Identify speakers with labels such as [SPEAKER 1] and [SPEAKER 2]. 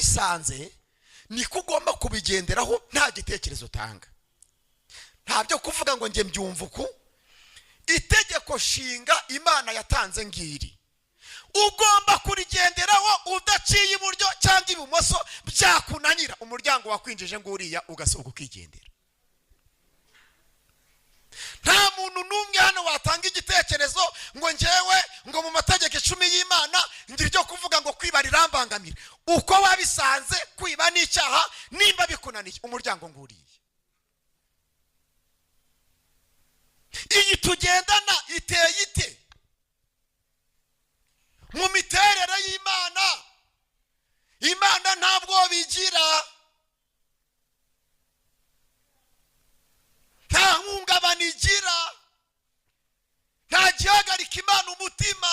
[SPEAKER 1] wabisanze niko ugomba kubigenderaho, nta gitekerezo utanga. Ntabyo kuvuga ngo nge mbyumva uku, itegeko shinga Imana yatanze ngiri, ugomba kurigenderaho udaciye iburyo cyangwa ibumoso, byakunanira umuryango wakwinjije nguriya ugasohoka ukigendera. Nta muntu n'umwe hano watanga igitekerezo ngo ngewe ngo mu mategeko 10 y'Imana ndiryo kuvuga ngo kwiba rirambangamira. Uko wabisanze kwiba n'icyaha, nimba bikunaniye umuryango nguriye. Iyi tugendana iteye ite mu miterere y'Imana? Imana ntabwo bigira, nta hungabana igira, nta gihagarika Imana umutima.